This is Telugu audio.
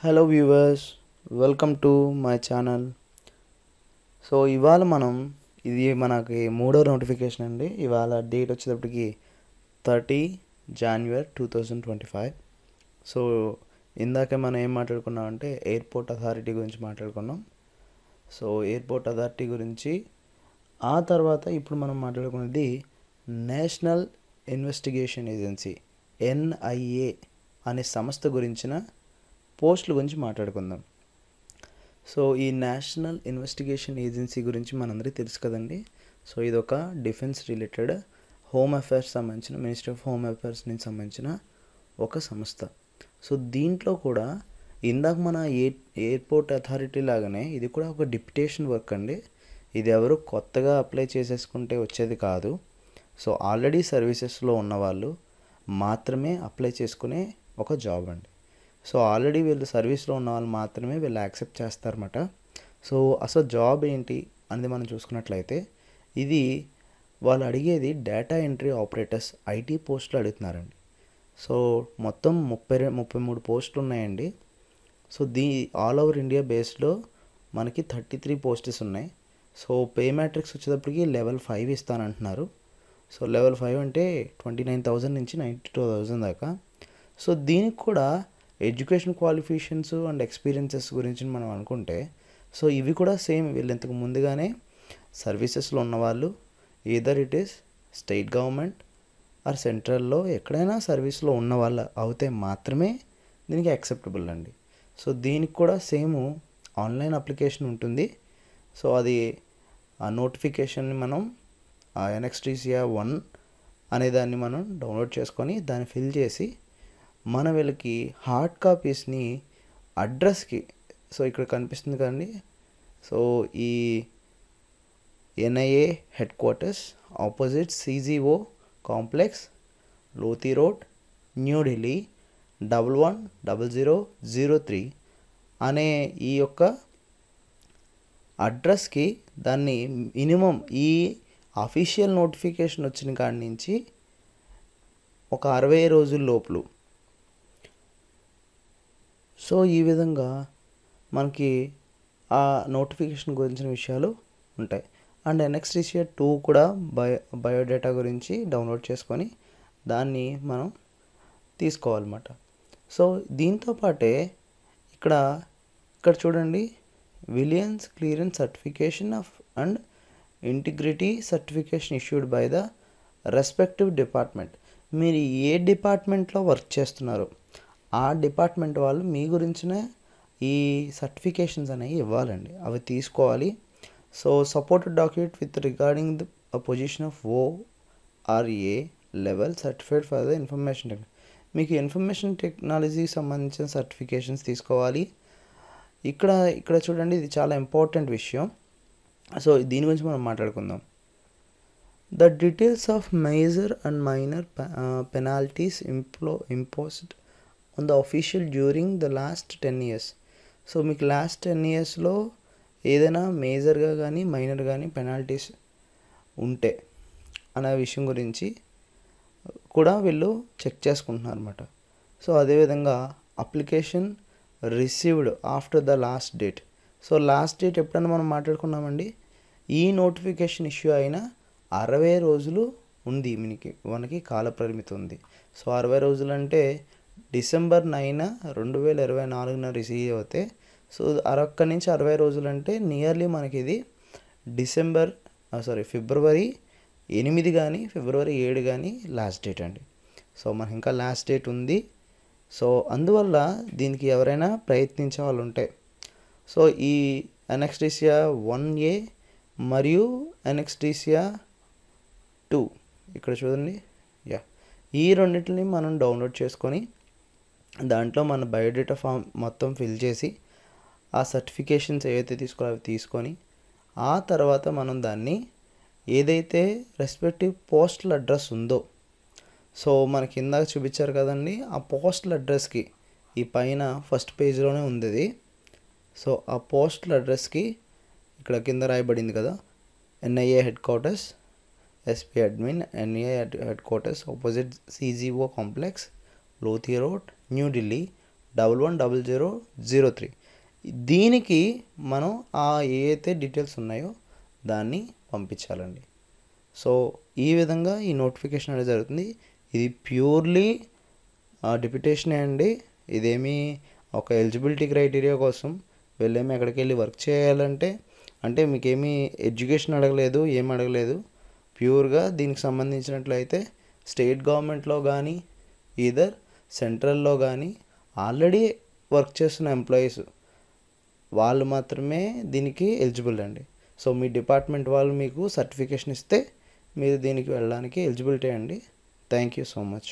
Hello viewers, welcome to my channel. So ఇవాళ ఇది మనకి మూడో నోటిఫికేషన్ అండి. ఇవాళ డేట్ వచ్చేటప్పటికి 30 January 2025. సో ఇందాక మనం ఏం మాట్లాడుకున్నాం అంటే ఎయిర్పోర్ట్ అథారిటీ గురించి మాట్లాడుకున్నాం. సో ఎయిర్పోర్ట్ అథారిటీ గురించి ఆ తర్వాత ఇప్పుడు మనం మాట్లాడుకున్నది నేషనల్ ఇన్వెస్టిగేషన్ ఏజెన్సీ NIA అనే సంస్థ గురించిన పోస్టుల గురించి మాట్లాడుకుందాం. సో ఈ నేషనల్ ఇన్వెస్టిగేషన్ ఏజెన్సీ గురించి మనందరికీ తెలుసు కదండి. సో ఇది ఒక డిఫెన్స్ రిలేటెడ్ హోమ్ అఫైర్స్ సంబంధించిన మినిస్ట్రీ ఆఫ్ హోమ్ అఫైర్స్ నుంచి సంబంధించిన ఒక సంస్థ. సో దీంట్లో కూడా ఇందాక మన ఎయిర్పోర్ట్ అథారిటీ లాగానే ఇది కూడా ఒక డిప్యుటేషన్ వర్క్ అండి. ఇది ఎవరు కొత్తగా అప్లై చేసేసుకుంటే వచ్చేది కాదు. సో ఆల్రెడీ సర్వీసెస్లో ఉన్నవాళ్ళు మాత్రమే అప్లై చేసుకునే ఒక జాబ్ అండి. సో ఆల్రెడీ వీళ్ళు సర్వీస్లో ఉన్న వాళ్ళు మాత్రమే వీళ్ళు యాక్సెప్ట్ చేస్తారన్నమాట. సో అసలు జాబ్ ఏంటి అనేది మనం చూసుకున్నట్లయితే ఇది వాళ్ళు అడిగేది డేటా ఎంట్రీ ఆపరేటర్స్ IT పోస్టులు అడుగుతున్నారండి. సో మొత్తం 33 పోస్టులు ఉన్నాయండి. సో ఆల్ ఓవర్ ఇండియా బేస్లో మనకి 33 పోస్టెస్ ఉన్నాయి. సో పే మ్యాట్రిక్స్ వచ్చేటప్పటికి లెవెల్ 5 ఇస్తానంటున్నారు. సో లెవెల్ 5 అంటే 29,000 నుంచి 92,000 దాకా. సో దీనికి కూడా ఎడ్యుకేషన్ క్వాలిఫికేషన్స్ అండ్ ఎక్స్పీరియన్సెస్ గురించి మనం అనుకుంటే సో ఇవి కూడా సేమ్. వీళ్ళు ఇంతకు ముందుగానే సర్వీసెస్లో ఉన్నవాళ్ళు either it is state government are సెంట్రల్లో ఎక్కడైనా సర్వీస్లో ఉన్న వాళ్ళు అయితే మాత్రమే దీనికి యాక్సెప్టబుల్ అండి. సో దీనికి కూడా సేమ్ ఆన్లైన్ అప్లికేషన్ ఉంటుంది. సో అది ఆ నోటిఫికేషన్ని మనం NXTCA 1 అనే దాన్ని మనం డౌన్లోడ్ చేసుకొని దాన్ని ఫిల్ చేసి మన వీళ్ళకి హార్డ్ కాపీస్ని అడ్రస్కి, సో ఇక్కడ కనిపిస్తుంది కదండి. సో ఈ NIA head quarters opposite CGO complex, Lodhi road, New Delhi 110003 అనే ఈ యొక్క అడ్రస్కి దాన్ని మినిమం ఈ అఫీషియల్ నోటిఫికేషన్ వచ్చిన కాడి నుంచి ఒక 60 రోజుల లోపల. సో ఈ విధంగా మనకి ఆ నోటిఫికేషన్ గురించిన విషయాలు ఉంటాయి. అండ్ NXTCA 2 కూడా బయోడేటా గురించి డౌన్లోడ్ చేసుకొని దాన్ని మనం తీసుకోవాలన్నమాట. సో దీంతో పాటే ఇక్కడ చూడండి, Williams clearance certification of and integrity certification issued by the respective department. మీరు ఏ డిపార్ట్మెంట్లో వర్క్ చేస్తున్నారో ఆ డిపార్ట్మెంట్ వాళ్ళు మీ గురించిన ఈ సర్టిఫికేషన్స్ అనేవి ఇవ్వాలండి, అవి తీసుకోవాలి. So supported document with regarding the position of ORA level certified for the information technology. మీకు ఇన్ఫర్మేషన్ టెక్నాలజీకి సంబంధించిన సర్టిఫికేషన్స్ తీసుకోవాలి. ఇక్కడ చూడండి, ఇది చాలా ఇంపార్టెంట్ విషయం. సో దీని గురించి మనం మాట్లాడుకుందాం. The details of major and minor penalties imposed on the official during the last 10 years. So మీకు లాస్ట్ 10 yearsలో ఏదైనా మేజర్గా కానీ మైనర్ కానీ పెనాల్టీస్ ఉంటే అనే విషయం గురించి కూడా వీళ్ళు చెక్ చేసుకుంటున్నారు అన్నమాట. సో అదేవిధంగా application received after the last date. So last date ఎప్పుడైనా మనం మాట్లాడుకున్నామండి, ఈ నోటిఫికేషన్ ఇష్యూ అయిన 60 రోజులు ఉంది, మనకి కాల పరిమితి ఉంది. సో 60 రోజులు అంటే December 9, 2024 రిసీవ్ అవుతే సో అక్కడి నుంచి 60 రోజులు అంటే నియర్లీ మనకి ఇది ఫిబ్రవరి 8 కానీ ఫిబ్రవరి 7 కానీ లాస్ట్ డేట్ అండి. సో మనకి ఇంకా లాస్ట్ డేట్ ఉంది. సో అందువల్ల దీనికి ఎవరైనా ప్రయత్నించే వాళ్ళు ఉంటే సో ఈ NXTCA 1A మరియు NXTCA 2 ఇక్కడ చూడండి, ఈ రెండింటిని మనం డౌన్లోడ్ చేసుకొని దాంట్లో మన బయోడేటా ఫామ్ మొత్తం ఫిల్ చేసి ఆ సర్టిఫికేషన్స్ ఏవైతే తీసుకోవాలో అవి తీసుకొని ఆ తర్వాత మనం దాన్ని ఏదైతే రెస్పెక్టివ్ పోస్టల్ అడ్రస్ ఉందో, సో మనకి ఇందాక చూపించారు కదండి, ఆ పోస్టల్ అడ్రస్కి ఈ పైన ఫస్ట్ పేజ్లోనే ఉంది అది. సో ఆ పోస్టల్ అడ్రస్కి ఇక్కడ కింద రాయబడింది కదా, NIA head quarters SP admin NIA head quarters opposite CGO complex, Lodhi road, New Delhi 110003. దీనికి మనం ఏ అయితే డీటెయిల్స్ ఉన్నాయో దాన్ని పంపించాలండి. సో ఈ విధంగా ఈ నోటిఫికేషన్ అనేది జరుగుతుంది. ఇది ప్యూర్లీ డిప్యుటేషనే అండి. ఇదేమీ ఒక ఎలిజిబిలిటీ క్రైటీరియా కోసం వెళ్ళేమి ఎక్కడికి వెళ్ళి వర్క్ చేయాలంటే అంటే మీకేమీ ఎడ్యుకేషన్ అడగలేదు, ఏం అడగలేదు. ప్యూర్గా దీనికి సంబంధించినట్లయితే స్టేట్ గవర్నమెంట్లో కానీ ఈదర్ సెంట్రల్లో కానీ ఆల్రెడీ వర్క్ చేస్తున్న ఎంప్లాయీస్ వాళ్ళు మాత్రమే దీనికి ఎలిజిబుల్ అండి. సో మీ డిపార్ట్మెంట్ వాళ్ళు మీకు సర్టిఫికేషన్ ఇస్తే మీరు దీనికి వెళ్ళడానికి ఎలిజిబిలిటీ అండి. Thank you so much.